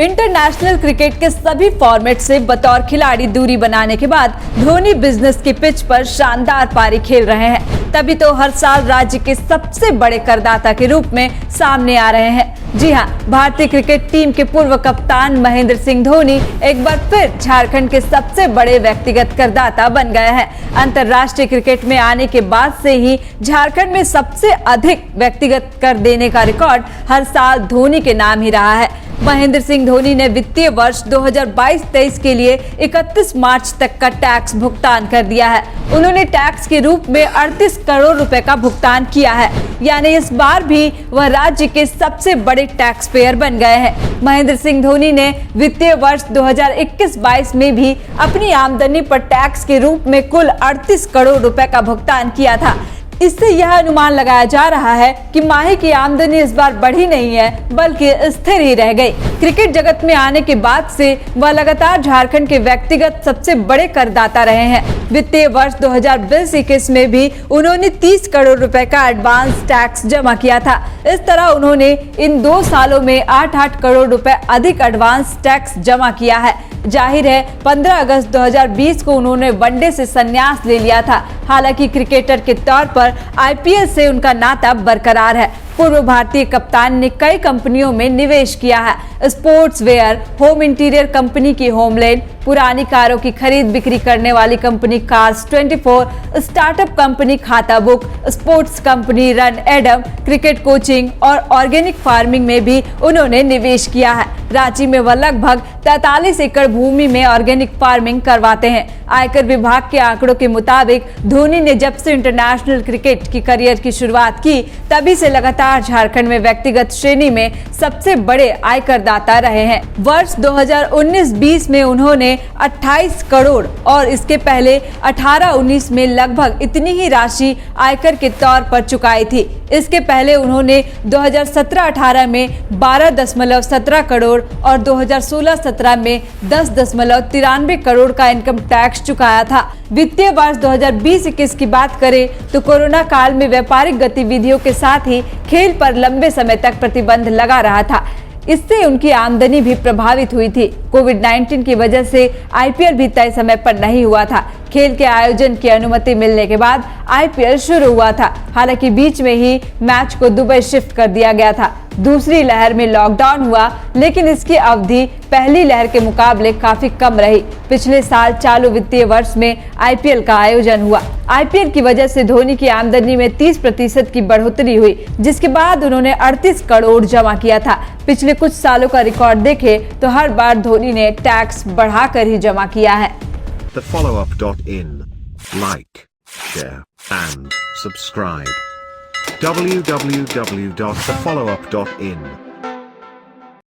International cricket के सभी format से बतौर खिलाड़ी दूरी बनाने के बाद धोनी बिजनेस की पिच पर शानदार पारी खेल रहे हैं। तभी तो हर साल राज्य के सबसे बड़े करदाता के रूप में सामने आ रहे हैं। जी हां, भारतीय क्रिकेट टीम के पूर्व कप्तान महेंद्र सिंह धोनी एक बार फिर झारखंड के सबसे बड़े व्यक्तिगत करदाता बन गए हैं। अंतर्राष्ट्रीय क्रिकेट में आने के बाद से ही झारखंड में सबसे अधिक व्यक्तिगत कर देने का रिकॉर्ड हर साल धोनी के नाम ही रहा है। महेंद्र सिंह धोनी ने वित्तीय वर्ष 2022-23 के लिए 31 मार्च तक का टैक्स भुगतान कर दिया है। उन्होंने टैक्स के रूप में 38 करोड़ रुपए का भुगतान किया है, यानी इस बार भी वह राज्य के सबसे बड़े टैक्स पेयर बन गए हैं। महेंद्र सिंह धोनी ने वित्तीय वर्ष 2021-22 में भी अपनी आमदनी पर टैक्स के रूप में कुल 38 करोड़ रुपए का भुगतान किया था। इससे यह अनुमान लगाया जा रहा है कि माही की आमदनी इस बार बढ़ी नहीं है, बल्कि स्थिर ही रह गई। क्रिकेट जगत में आने के बाद से वह लगातार झारखंड के व्यक्तिगत सबसे बड़े करदाता रहे हैं। वित्तीय वर्ष 2020-21 में भी उन्होंने 30 करोड़ रुपए का एडवांस टैक्स जमा किया था। इस तरह उन्होंने इन 2 सालों में 8-8 करोड़ रुपए अधिक एडवांस टैक्स जमा किया है। जाहिर है 15 अगस्त 2020 को उन्होंने वनडे से संन्यास ले लिया था। हालांकि क्रिकेटर के तौर पर आईपीएल से उनका नाता बरकरार है। पूर्व भारतीय कप्तान ने कई कंपनियों में निवेश किया है। Sports wear, home interior company की होमलैंड, पुरानी कारों की खरीद बिक्री करने वाली कंपनी कार्स 24, स्टार्टअप कंपनी खाता book, sports company run Adam, cricket coaching और ऑर्गेनिक फार्मिंग में भी उन्होंने निवेश किया है। रांची में वह लगभग 43 एकड़ भूमि में ऑर्गेनिक फार्मिंग करवाते हैं। आयकर विभाग के आंकड़ों के मुताबिक धोनी ने जब से इंटरनेशनल क्रिकेट की करियर की शुरुआत की, तभी से लगातार झारखंड में व्यक्तिगत श्रेणी में सबसे बड़े आयकरदाता रहे हैं। वर्ष 2019-20 में उन्होंने 28 करोड़ और इसके पहले 18-19 में लगभग इतनी ही राशि आयकर के तौर पर चुकाई थी। इसके पहले उन्होंने 2017-18 में 12.17 करोड़ और 2016-17 में 10.93 करोड़ का इनकम टैक्स चुकाया था। वित्तीय वर्ष 2020-21 की बात करें तो कोरोना काल में व्यापारिक गतिविधियों के साथ ही खेल पर लंबे समय तक प्रतिबंध लगा रहा था। इससे उनकी आमदनी भी प्रभावित हुई थी। कोविड-19 की वजह से आईपीएल भी तय समय पर नहीं हुआ था। खेल के आयोजन की अनुमति मिलने के बाद आईपीएल शुरू हुआ था। हालांकि बीच में ही मैच को दुबई शिफ्ट कर दिया गया था। दूसरी लहर में लॉकडाउन हुआ, लेकिन इसकी अवधि पहली लहर के मुकाबले काफी कम रही। पिछले साल चालू वित्तीय वर्ष में आईपीएल का आयोजन हुआ। आईपीएल की वजह से धोनी की आमदनी में 30% की बढ़ोतरी हुई, जिसके बाद उन्होंने 38 करोड़ जमा किया था। पिछले कुछ सालों का रिकॉर्ड देखें तो हर बार धोनी ने टैक्स बढ़ाकर ही जमा किया है। TheFollowUp.in. Like, share, and subscribe. www.thefollowup.in